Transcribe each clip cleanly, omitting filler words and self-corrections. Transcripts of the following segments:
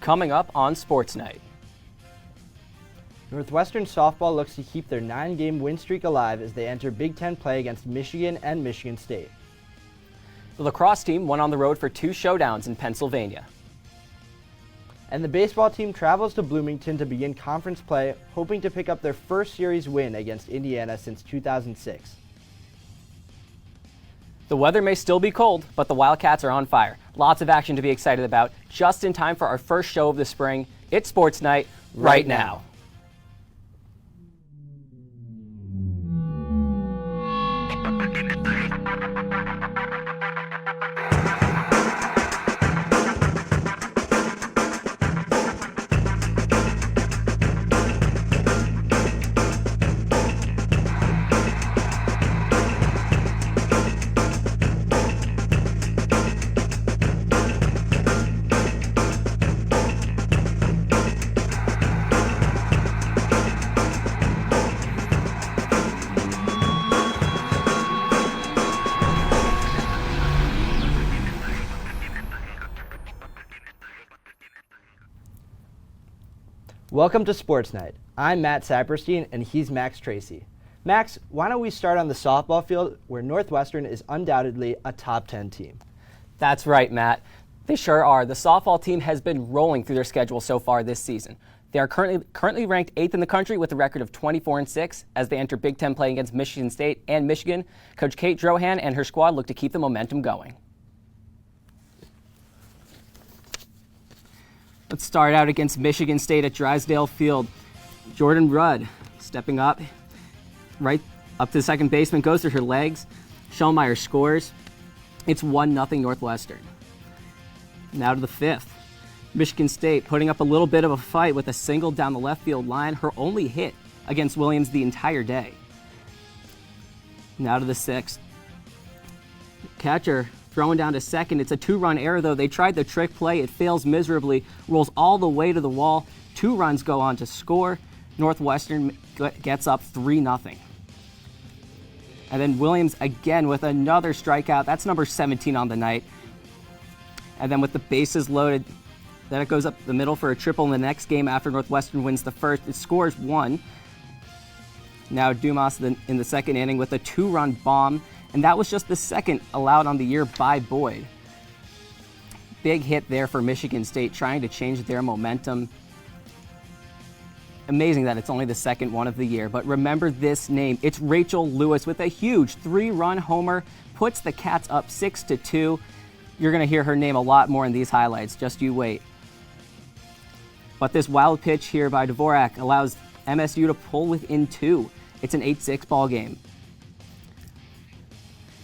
coming up on Sportsnight. Northwestern softball looks to keep their 9-game win streak alive as they enter Big Ten play against Michigan and Michigan State. The lacrosse team went on the road for 2 showdowns in Pennsylvania. And the baseball team travels to Bloomington to begin conference play, hoping to pick up their first series win against Indiana since 2006. The weather may still be cold, but the Wildcats are on fire. Lots of action to be excited about, just in time for our first show of the spring. It's Sports Night right now. Welcome to Sports Night. I'm Matt Saperstein and he's Max Tracey. Max, why don't we start on the softball field where Northwestern is undoubtedly a top 10 team? That's right, Matt. They sure are. The softball team has been rolling through their schedule so far this season. They are currently ranked 8th in the country with a record of 24-6 as they enter Big Ten play against Michigan State and Michigan. Coach Kate Drohan and her squad look to keep the momentum going. Let's start out against Michigan State at Drysdale Field. Jordan Rudd stepping up, right up to the second baseman, goes through her legs. Schellmeyer scores. It's 1-0 Northwestern. Now to the 5th. Michigan State putting up a little bit of a fight with a single down the left field line, her only hit against Williams the entire day. Now to the 6th. Catcher throwing down to second. It's a 2-run error, though. They tried the trick play. It fails miserably. Rolls all the way to the wall. 2 runs go on to score. Northwestern gets up 3-0. And then Williams again with another strikeout. That's number 17 on the night. And then with the bases loaded, then it goes up the middle for a triple in the next game after Northwestern wins the first. It scores 1. Now Dumas in the second inning with a 2-run bomb. And that was just the second allowed on the year by Boyd. Big hit there for Michigan State, trying to change their momentum. Amazing that it's only the second one of the year, but remember this name. It's Rachel Lewis with a huge 3-run homer, puts the Cats up 6-2. You're going to hear her name a lot more in these highlights, just you wait. But this wild pitch here by DeVore allows MSU to pull within 2. It's an 8-6 ball game.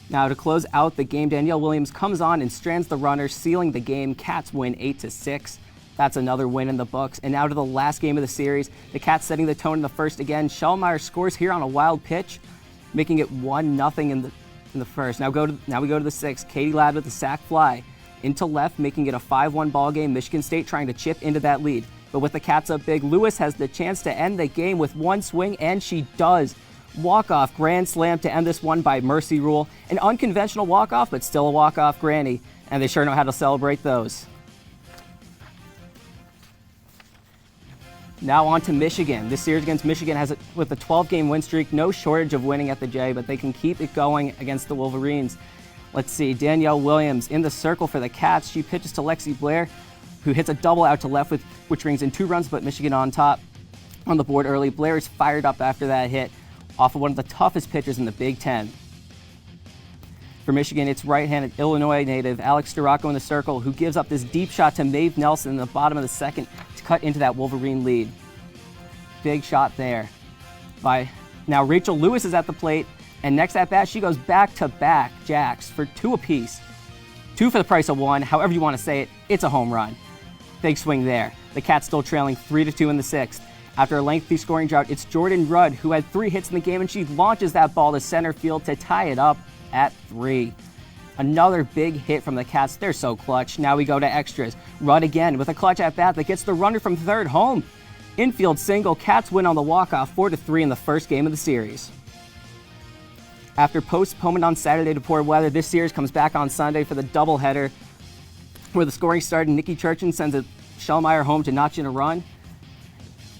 Now to close out the game, Danielle Williams comes on and strands the runner, sealing the game. Cats win 8-6. That's another win in the books. And now to the last game of the series. The Cats setting the tone in the first again. Schellmeyer scores here on a wild pitch, making it 1-0 in the first. Now we go to the 6th. Katie Ladd with the sac fly into left, making it a 5-1 ball game. Michigan State trying to chip into that lead. But with the Cats up big, Lewis has the chance to end the game with one swing, and she does. Walk-off grand slam to end this one by Mercy Rule. An unconventional walk-off, but still a walk-off granny, and they sure know how to celebrate those. Now on to Michigan. This series against Michigan has, with a 12-game win streak, no shortage of winning at the J, but they can keep it going against the Wolverines. Let's see, Danielle Williams in the circle for the Cats. She pitches to Lexi Blair, who hits a double out to left, which brings in 2 runs, but Michigan on top on the board early. Blair is fired up after that hit off of one of the toughest pitchers in the Big Ten. For Michigan, it's right-handed Illinois native Alex Storako in the circle, who gives up this deep shot to Maeve Nelson in the bottom of the second to cut into that Wolverine lead. Big shot there. Now Rachel Lewis is at the plate, and next at bat, she goes back-to-back jacks for 2 apiece. 2 for the price of 1, however you want to say it, it's a home run. Big swing there. The Cats still trailing 3-2 in the 6th. After a lengthy scoring drought, it's Jordan Rudd, who had 3 hits in the game, and she launches that ball to center field to tie it up at 3. Another big hit from the Cats. They're so clutch. Now we go to extras. Rudd again with a clutch at bat that gets the runner from third home. Infield single. Cats win on the walk-off 4-3 in the first game of the series. After postponement on Saturday to poor weather, this series comes back on Sunday for the doubleheader, where the scoring started. Nikki Churchin sends a Schellmeyer home to notch in a run,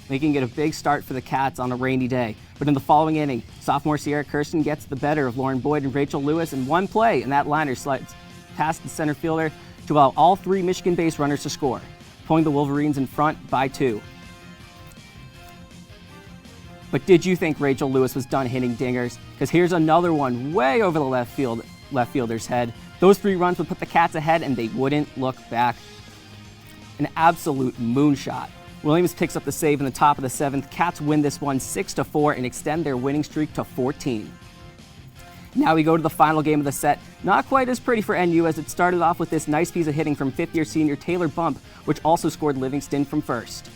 making it a big start for the Cats on a rainy day. But in the following inning, sophomore Sierra Kirsten gets the better of Lauren Boyd and Rachel Lewis in one play, and that liner slides past the center fielder to allow all 3 Michigan base runners to score, pulling the Wolverines in front by 2. But did you think Rachel Lewis was done hitting dingers? Because here's another one way over the left fielder's head. Those 3 runs would put the Cats ahead, and they wouldn't look back. An absolute moonshot. Williams picks up the save in the top of the 7th. Cats win this one 6-4 and extend their winning streak to 14. Now we go to the final game of the set. Not quite as pretty for NU, as it started off with this nice piece of hitting from 5th-year senior Taylor Bump, which also scored Livingston from first.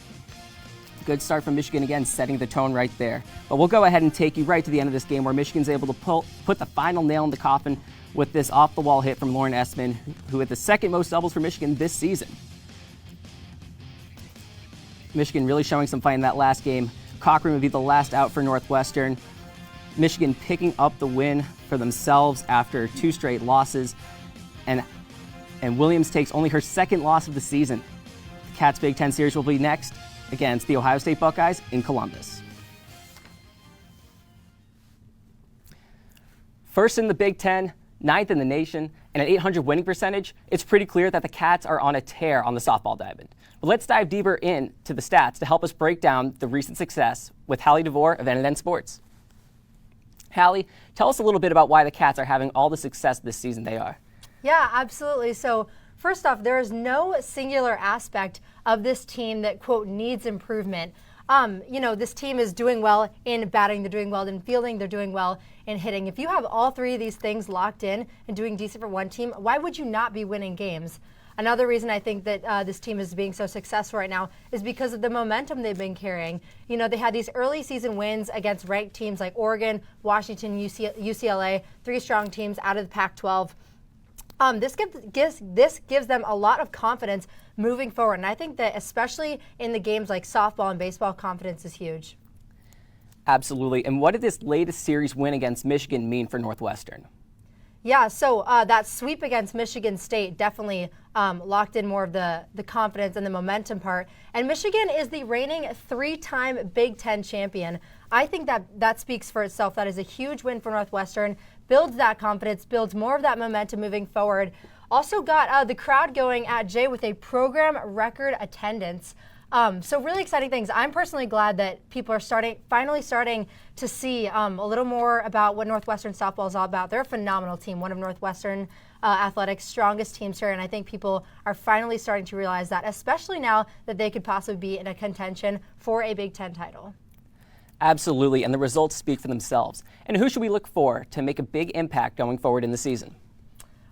Good start from Michigan again, setting the tone right there. But we'll go ahead and take you right to the end of this game, where Michigan's able to put the final nail in the coffin with this off-the-wall hit from Lauren Essman, who had the 2nd most doubles for Michigan this season. Michigan really showing some fight in that last game. Cochran would be the last out for Northwestern. Michigan picking up the win for themselves after 2 straight losses. And Williams takes only her 2nd loss of the season. The Cats Big Ten series will be next against the Ohio State Buckeyes in Columbus. First in the Big Ten, 9th in the nation, and an .800 winning percentage, it's pretty clear that the Cats are on a tear on the softball diamond. But let's dive deeper into the stats to help us break down the recent success with Hallie DeVore of NNN Sports. Hallie, tell us a little bit about why the Cats are having all the success this season they are. Yeah, absolutely. So first off, there is no singular aspect of this team that, quote, needs improvement. This team is doing well in batting, they're doing well in fielding, they're doing well in hitting. If you have all 3 of these things locked in and doing decent for one team, why would you not be winning games? Another reason I think that this team is being so successful right now is because of the momentum they've been carrying. You know, they had these early season wins against ranked teams like Oregon, Washington, UCLA, 3 strong teams out of the Pac-12. This gives them a lot of confidence moving forward. And I think that especially in the games like softball and baseball, confidence is huge. Absolutely. And what did this latest series win against Michigan mean for Northwestern? Yeah, so that sweep against Michigan State definitely locked in more of the confidence and the momentum part. And Michigan is the reigning 3-time Big Ten champion. I think that speaks for itself. That is a huge win for Northwestern, builds that confidence, builds more of that momentum moving forward. Also got the crowd going at Jay with a program record attendance. So really exciting things. I'm personally glad that people are finally starting to see a little more about what Northwestern softball is all about. They're a phenomenal team, one of Northwestern athletics' strongest teams here, and I think people are finally starting to realize that, especially now that they could possibly be in a contention for a Big Ten title. Absolutely, and the results speak for themselves. And who should we look for to make a big impact going forward in the season?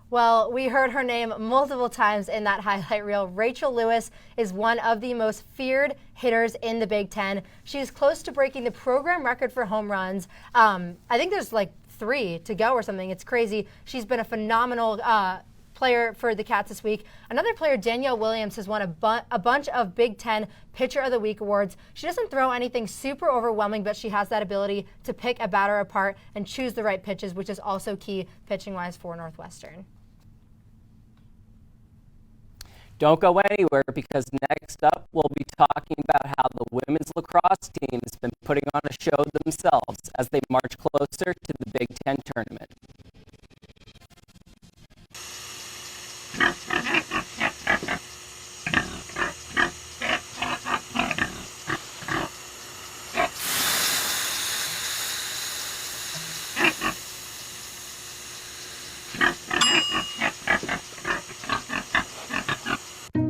Well, we heard her name multiple times in that highlight reel. Rachel Lewis is one of the most feared hitters in the Big Ten. She's close to breaking the program record for home runs. I think there's like 3 to go or something. It's crazy. She's been a phenomenal player for the Cats this week. Another player, Danielle Williams, has won a bunch of Big Ten Pitcher of the Week awards. She doesn't throw anything super overwhelming, but she has that ability to pick a batter apart and choose the right pitches, which is also key pitching-wise for Northwestern. Don't go anywhere, because next up we'll be talking about how the women's lacrosse team has been putting on a show themselves as they march closer to the Big Ten tournament.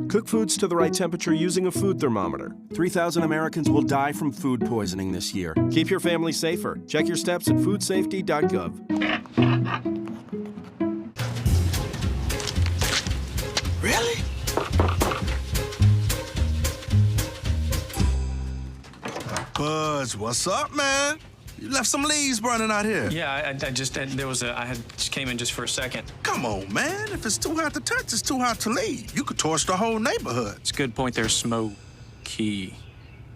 Cook foods to the right temperature using a food thermometer. 3,000 Americans will die from food poisoning this year. Keep your family safer. Check your steps at foodsafety.gov. Really? Buzz, what's up, man? You left some leaves burning out here. Yeah, I just came in just for a second. Come on, man. If it's too hot to touch, it's too hot to leave. You could torch the whole neighborhood. It's a good point there, Smokey.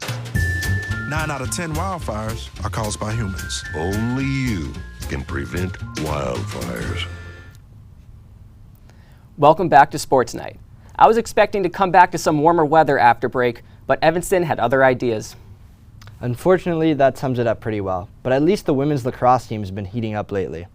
9 out of 10 wildfires are caused by humans. Only you can prevent wildfires. Welcome back to Sports Night. I was expecting to come back to some warmer weather after break, but Evanston had other ideas. Unfortunately, that sums it up pretty well, but at least the women's lacrosse team has been heating up lately.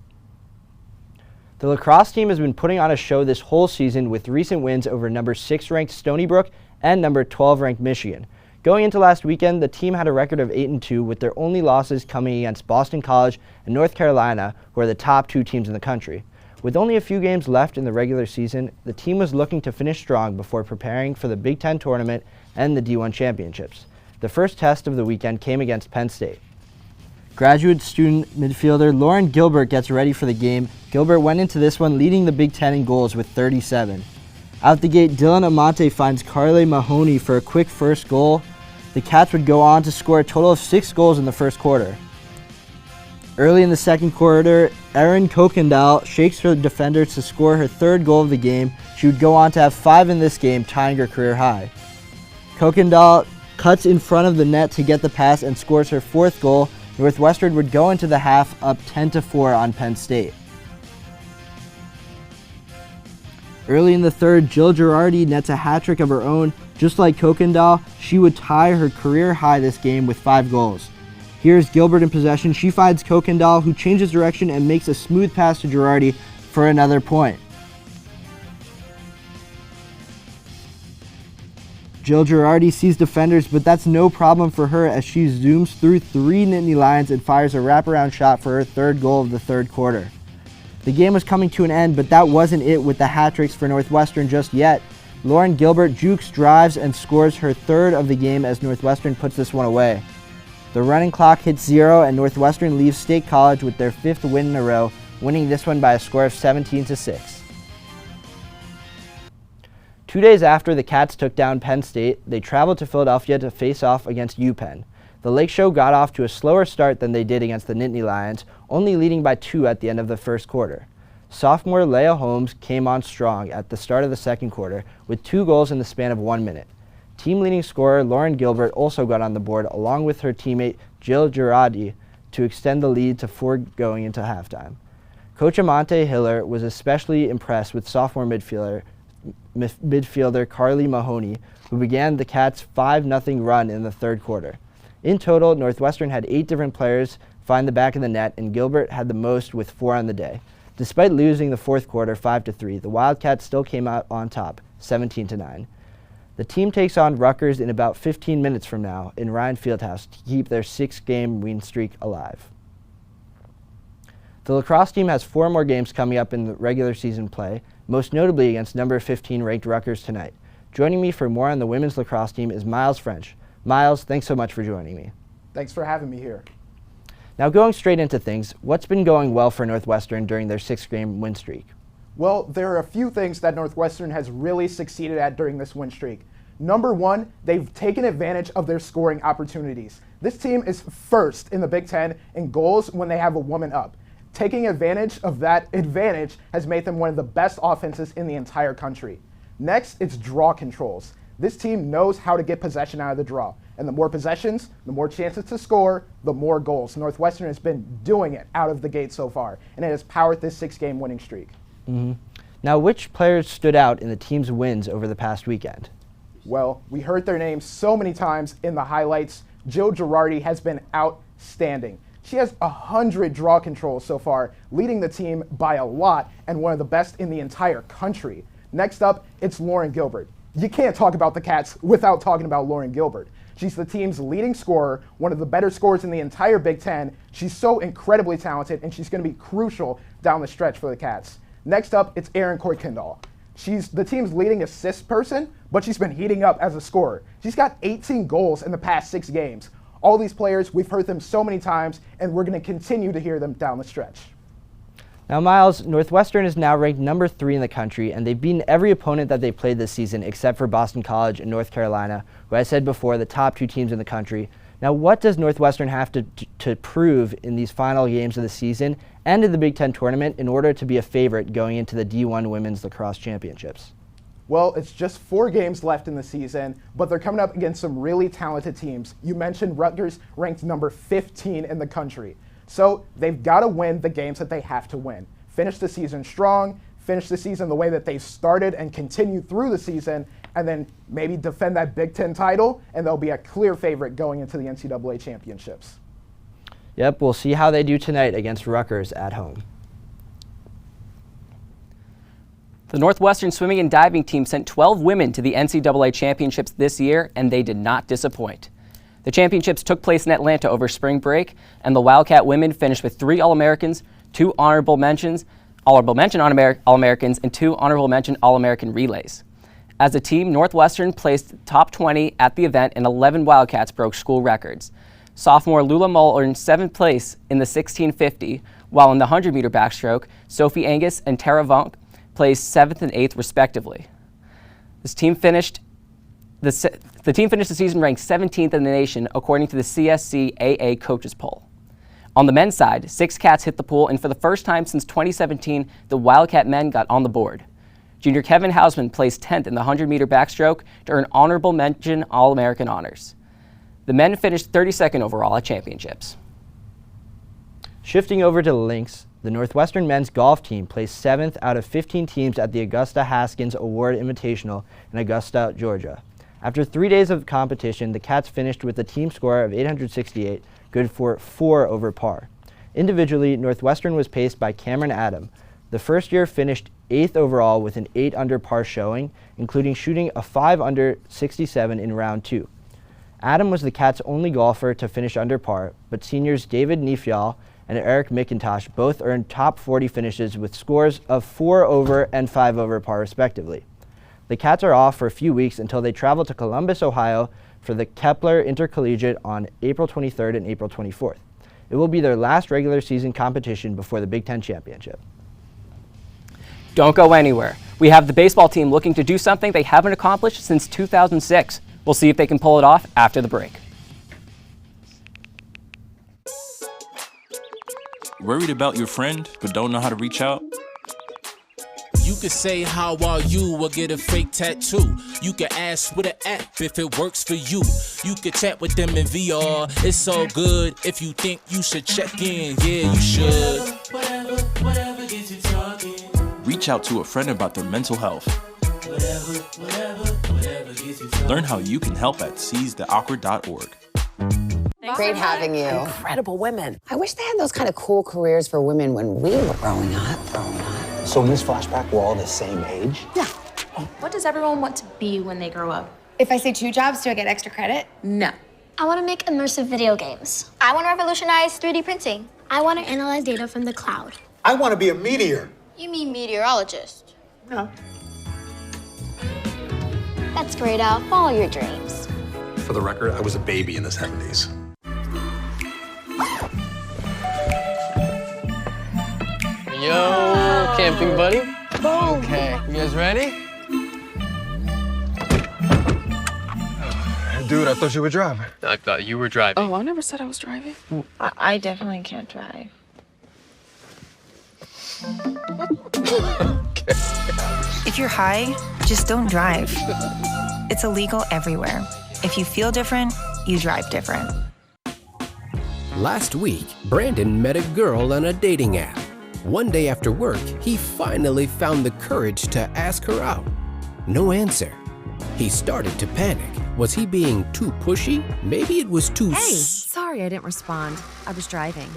The lacrosse team has been putting on a show this whole season with recent wins over number 6 ranked Stony Brook and number 12 ranked Michigan. Going into last weekend, the team had a record of 8-2, with their only losses coming against Boston College and North Carolina, who are the top 2 teams in the country. With only a few games left in the regular season, the team was looking to finish strong before preparing for the Big Ten tournament and the D1 championships. The first test of the weekend came against Penn State. Graduate student midfielder Lauren Gilbert gets ready for the game. Gilbert went into this one leading the Big Ten in goals with 37. Out the gate, Dylan Amante finds Carly Mahoney for a quick first goal. The Cats would go on to score a total of 6 goals in the first quarter. Early in the second quarter, Erin Kokendall shakes her defenders to score her 3rd goal of the game. She would go on to have 5 in this game, tying her career high. Kokendall cuts in front of the net to get the pass and scores her 4th goal. Northwestern would go into the half up 10-4 on Penn State. Early in the third, Jill Girardi nets a hat trick of her own. Just like Kokendall, she would tie her career high this game with 5 goals. Here's Gilbert in possession. She finds Kokendall, who changes direction and makes a smooth pass to Girardi for another point. Jill Girardi sees defenders, but that's no problem for her as she zooms through 3 Nittany Lions and fires a wraparound shot for her 3rd goal of the 3rd quarter. The game was coming to an end, but that wasn't it with the hat tricks for Northwestern just yet. Lauren Gilbert jukes, drives, and scores her 3rd of the game as Northwestern puts this one away. The running clock hits 0 and Northwestern leaves State College with their 5th win in a row, winning this one by a score of 17-6. 2 days after the Cats took down Penn State, they traveled to Philadelphia to face off against UPenn. The Lake Show got off to a slower start than they did against the Nittany Lions, only leading by 2 at the end of the first quarter. Sophomore Leah Holmes came on strong at the start of the second quarter with 2 goals in the span of 1 minute. Team leading scorer Lauren Gilbert also got on the board along with her teammate Jill Girardi to extend the lead to 4 going into halftime. Coach Amante Hiller was especially impressed with sophomore midfielder Carly Mahoney, who began the Cats' 5-0 run in the 3rd quarter. In total, Northwestern had 8 different players find the back of the net, and Gilbert had the most with 4 on the day. Despite losing the 4th quarter 5-3, the Wildcats still came out on top, 17-9. The team takes on Rutgers in about 15 minutes from now in Ryan Fieldhouse to keep their 6-game win streak alive. The lacrosse team has 4 more games coming up in the regular season play, most notably against number 15 ranked Rutgers tonight. Joining me for more on the women's lacrosse team is Miles French. Miles, thanks so much for joining me. Thanks for having me here. Now going straight into things, what's been going well for Northwestern during their 6-game win streak? Well, there are a few things that Northwestern has really succeeded at during this win streak. Number 1, they've taken advantage of their scoring opportunities. This team is first in the Big Ten in goals when they have a woman up. Taking advantage of that advantage has made them one of the best offenses in the entire country. Next, it's draw controls. This team knows how to get possession out of the draw. And the more possessions, the more chances to score, the more goals. Northwestern has been doing it out of the gate so far, and it has powered this 6-game winning streak. Now, which players stood out in the team's wins over the past weekend? Well, we heard their names so many times in the highlights. Jill Girardi has been outstanding. She has 100 draw controls so far, leading the team by a lot and one of the best in the entire country. Next up, it's Lauren Gilbert. You can't talk about the Cats without talking about Lauren Gilbert. She's the team's leading scorer, one of the better scorers in the entire Big Ten. She's so incredibly talented, and she's going to be crucial down the stretch for the Cats. Next up, it's Erin Kokendall. She's the team's leading assist person, but she's been heating up as a scorer. She's got 18 goals in the past 6 games. All these players, we've heard them so many times, and we're going to continue to hear them down the stretch. Now, Miles, Northwestern is now ranked number 3 in the country, and they've beaten every opponent that they played this season except for Boston College and North Carolina, who I said before, the top 2 teams in the country. Now, what does Northwestern have to prove in these final games of the season and in the Big Ten tournament in order to be a favorite going into the D1 Women's Lacrosse Championships? Well, it's just 4 games left in the season, but they're coming up against some really talented teams. You mentioned Rutgers, ranked number 15 in the country. So they've got to win the games that they have to win. Finish the season strong, finish the season the way that they started and continue through the season, and then maybe defend that Big Ten title, and they'll be a clear favorite going into the NCAA championships. Yep, we'll see how they do tonight against Rutgers at home. The Northwestern swimming and diving team sent 12 women to the NCAA championships this year, and they did not disappoint. The championships took place in Atlanta over spring break, and the Wildcat women finished with 3 All-Americans, 2 honorable mention All-Americans, and 2 honorable mention All-American relays. As a team, Northwestern placed top 20 at the event, and 11 Wildcats broke school records. Sophomore Lula Mull earned 7th place in the 1650, while in the 100-meter backstroke, Sophie Angus and Tara Vonk placed 7th and 8th respectively. The team finished the season ranked 17th in the nation according to the CSC AA coaches poll. On the men's side, 6 Cats hit the pool, and for the first time since 2017, the Wildcat men got on the board. Junior Kevin Hausman placed 10th in the 100-meter backstroke to earn honorable mention All-American honors. The men finished 32nd overall at championships. Shifting over to the links, the Northwestern men's golf team placed 7th out of 15 teams at the Augusta Haskins Award Invitational in Augusta, Georgia. After 3 days of competition, the Cats finished with a team score of 868, good for 4 over par. Individually, Northwestern was paced by Cameron Adam. The first year finished 8th overall with an 8 under par showing, including shooting a 5 under 67 in round 2. Adam was the Cats' only golfer to finish under par, but seniors David Nefial and Eric McIntosh both earned top 40 finishes with scores of 4 over and 5 over par respectively. The Cats are off for a few weeks until they travel to Columbus, Ohio for the Kepler Intercollegiate on April 23rd and April 24th. It will be their last regular season competition before the Big Ten Championship. Don't go anywhere. We have the baseball team looking to do something they haven't accomplished since 2006. We'll see if they can pull it off after the break. Worried about your friend but don't know how to reach out? You could say how are you or get a fake tattoo. You can ask with an app if it works for you. You could chat with them in VR. It's so good. If you think you should check in, yeah, you should. Whatever gets you talking. Reach out to a friend about their mental health. Whatever gets you talking. Learn how you can help at seizetheawkward.org. Great having you. Incredible women. I wish they had those kind of cool careers for women when we were growing up. So in this flashback, we're all the same age? Yeah. What does everyone want to be when they grow up? If I say 2 jobs, do I get extra credit? No. I want to make immersive video games. I want to revolutionize 3D printing. I want to analyze data from the cloud. I want to be a meteor. You mean meteorologist? No. That's great, Al. Follow your dreams. For the record, I was a baby in the 70s. Yo, camping buddy. Okay, you guys ready? Dude, I thought you were driving. I thought you were driving. Oh, I never said I was driving. I definitely can't drive. Okay. If you're high, just don't drive. It's illegal everywhere. If you feel different, you drive different. Last week, Brandon met a girl on a dating app. One day after work, he finally found the courage to ask her out. No answer. He started to panic. Was he being too pushy? Maybe it was too... Hey, sorry I didn't respond. I was driving.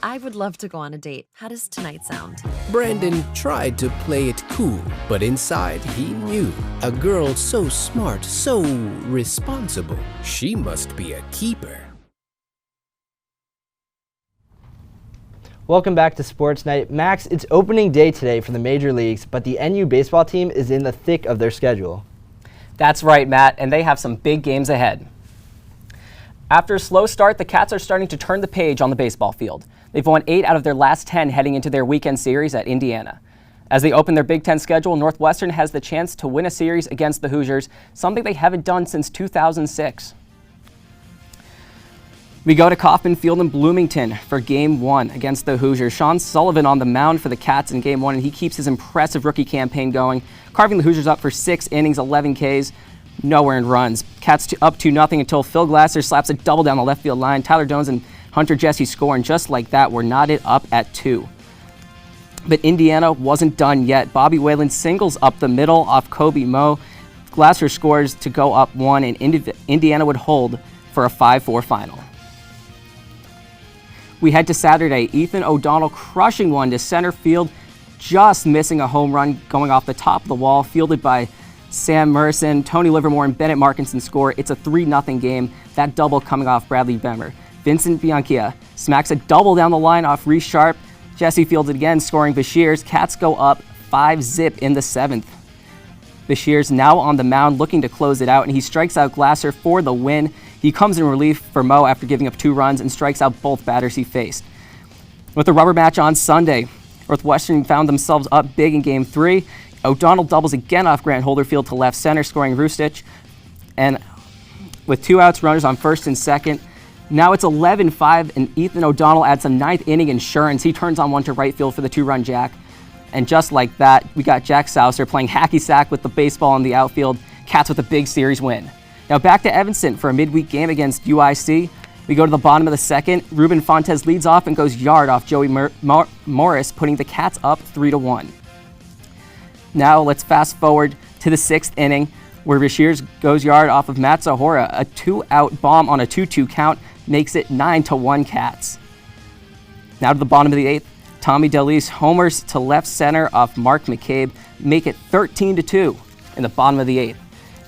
I would love to go on a date. How does tonight sound? Brandon tried to play it cool, but inside he knew. A girl so smart, so responsible. She must be a keeper. Welcome back to Sports Night. Max, it's opening day today for the major leagues, but the NU baseball team is in the thick of their schedule. That's right, Matt, and they have some big games ahead. After a slow start, the Cats are starting to turn the page on the baseball field. They've won 8 out of their last 10 heading into their weekend series at Indiana. As they open their Big Ten schedule, Northwestern has the chance to win a series against the Hoosiers, something they haven't done since 2006. We go to Kauffman Field in Bloomington for Game 1 against the Hoosiers. Sean Sullivan on the mound for the Cats in Game 1, and he keeps his impressive rookie campaign going, carving the Hoosiers up for 6 innings, 11 Ks, no earned runs. Cats up 2-0 until Phil Glasser slaps a double down the left field line. Tyler Jones and Hunter Jesse score, and just like that, we're knotted up at 2. But Indiana wasn't done yet. Bobby Whalen singles up the middle off Kobe Moe. Glasser scores to go up 1, and Indiana would hold for a 5-4 final. We head to Saturday. Ethan O'Donnell crushing one to center field, just missing a home run going off the top of the wall, fielded by Sam Merson. Tony Livermore and Bennett Markinson score. It's a 3-0 game. That double coming off Bradley Bemmer. Vincent Bianchia smacks a double down the line off Reese Sharp. Jesse fields it again, scoring Bashirs. Cats go up 5-0 in the 7th. Bashirs now on the mound looking to close it out, and he strikes out Glasser for the win. He comes in relief for Moe after giving up 2 runs and strikes out both batters he faced. With the rubber match on Sunday, Northwestern found themselves up big in Game 3. O'Donnell doubles again off Grant Holderfield to left center, scoring Rustich. And with 2 outs, runners on first and second. Now it's 11-5, and Ethan O'Donnell adds a 9th inning insurance. He turns on one to right field for the 2-run jack. And just like that, we got Jack Saucer playing hacky sack with the baseball in the outfield. Cats with a big series win. Now back to Evanston for a midweek game against UIC. We go to the bottom of the 2nd. Ruben Fontes leads off and goes yard off Joey Morris, putting the Cats up 3-1. Now let's fast forward to the 6th inning, where Bashirs goes yard off of Matt Zahora. A 2-out bomb on a 2-2 count makes it 9-1 Cats. Now to the bottom of the 8th. Tommy DeLise homers to left center off Mark McCabe, make it 13-2 in the bottom of the 8th.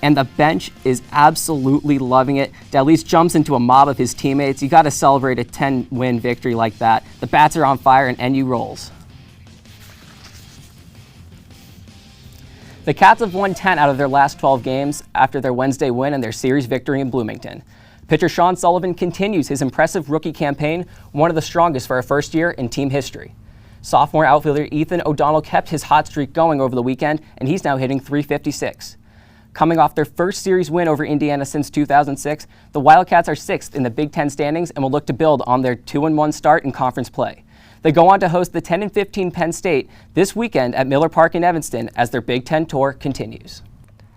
And the bench is absolutely loving it. DeLise jumps into a mob of his teammates. You got to celebrate a 10-win victory like that. The bats are on fire and NU rolls. The Cats have won 10 out of their last 12 games after their Wednesday win and their series victory in Bloomington. Pitcher Sean Sullivan continues his impressive rookie campaign, one of the strongest for a first year in team history. Sophomore outfielder Ethan O'Donnell kept his hot streak going over the weekend, and he's now hitting .356. Coming off their first series win over Indiana since 2006, the Wildcats are 6th in the Big Ten standings and will look to build on their 2-1 start in conference play. They go on to host the 10-15 Penn State this weekend at Miller Park in Evanston as their Big Ten tour continues.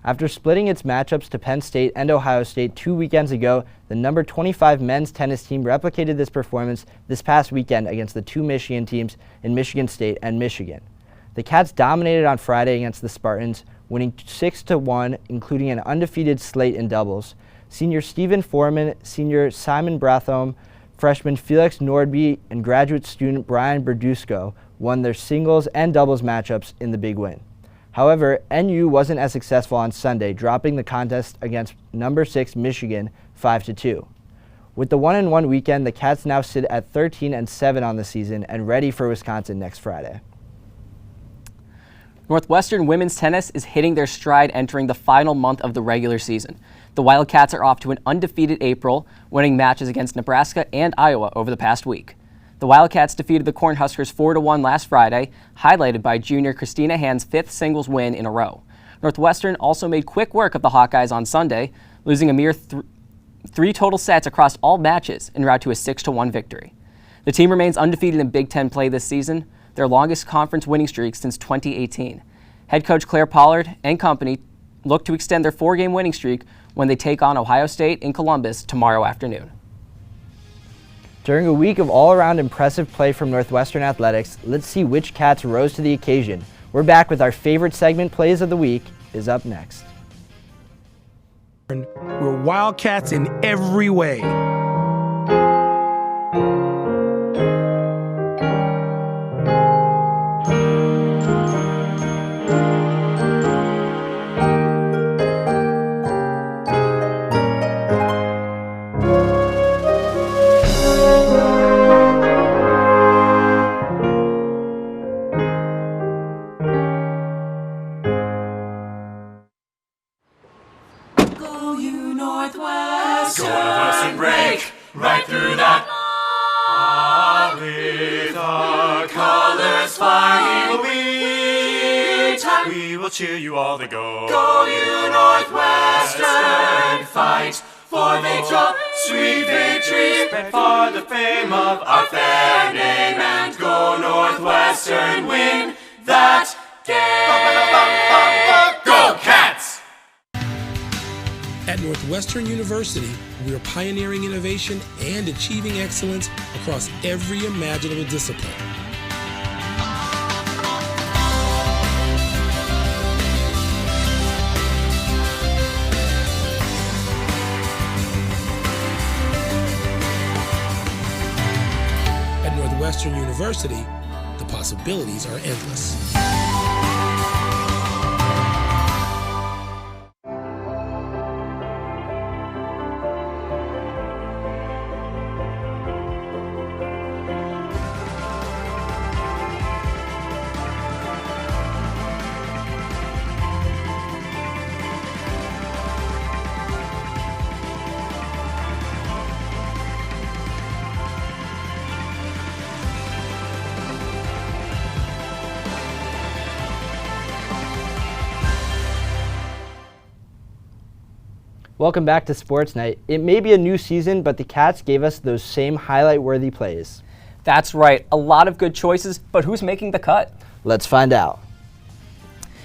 After splitting its matchups to Penn State and Ohio State 2 weekends ago, the number 25 men's tennis team replicated this performance this past weekend against the 2 Michigan teams in Michigan State and Michigan. The Cats dominated on Friday against the Spartans, winning 6-1, including an undefeated slate in doubles. Senior Stephen Foreman, senior Simon Brathome, freshman Felix Nordby, and graduate student Brian Berdusco won their singles and doubles matchups in the big win. However, NU wasn't as successful on Sunday, dropping the contest against number 6 Michigan 5-2. With the 1-1 weekend, the Cats now sit at 13-7 on the season and ready for Wisconsin next Friday. Northwestern women's tennis is hitting their stride entering the final month of the regular season. The Wildcats are off to an undefeated April, winning matches against Nebraska and Iowa over the past week. The Wildcats defeated the Cornhuskers 4-1 last Friday, highlighted by junior Christina Hand's 5th singles win in a row. Northwestern also made quick work of the Hawkeyes on Sunday, losing a mere 3 total sets across all matches en route to a 6-1 victory. The team remains undefeated in Big Ten play this season, their longest conference winning streak since 2018. Head coach Claire Pollard and company look to extend their 4-game winning streak when they take on Ohio State in Columbus tomorrow afternoon. During a week of all-around impressive play from Northwestern Athletics, let's see which Cats rose to the occasion. We're back with our favorite segment, Plays of the Week, is up next. We're Wildcats in every way. Cheer you all to go. Go you Northwestern, fight for the sweet victory, spread for the fame of our fair name, and go Northwestern, win that game. Go Cats! At Northwestern University, we are pioneering innovation and achieving excellence across every imaginable discipline. Western University, the possibilities are endless. Welcome back to Sports Night. It may be a new season, but the Cats gave us those same highlight-worthy plays. That's right. A lot of good choices, but who's making the cut? Let's find out.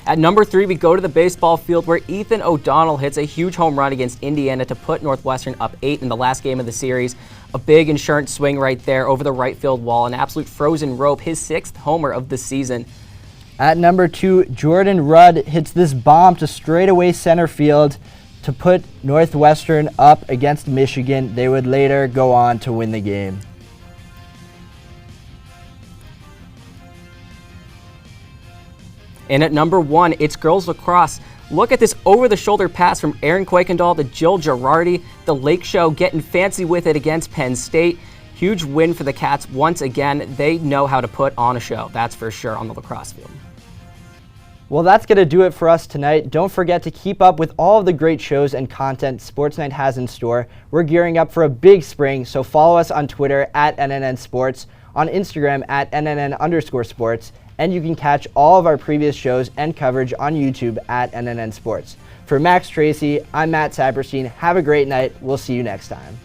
At number 3, we go to the baseball field where Ethan O'Donnell hits a huge home run against Indiana to put Northwestern up 8 in the last game of the series. A big insurance swing right there over the right field wall, an absolute frozen rope, his 6th homer of the season. At number 2, Jordan Rudd hits this bomb to straightaway center field to put Northwestern up against Michigan. They would later go on to win the game. And at number 1, it's girls lacrosse. Look at this over-the-shoulder pass from Erin Kuykendall to Jill Girardi. The Lake Show getting fancy with it against Penn State. Huge win for the Cats once again. They know how to put on a show, that's for sure, on the lacrosse field. Well, that's going to do it for us tonight. Don't forget to keep up with all of the great shows and content Sportsnight has in store. We're gearing up for a big spring, so follow us on Twitter at NNN Sports, on Instagram at NNN_sports, and you can catch all of our previous shows and coverage on YouTube at NNN Sports. For Max Tracey, I'm Matt Saperstein. Have a great night. We'll see you next time.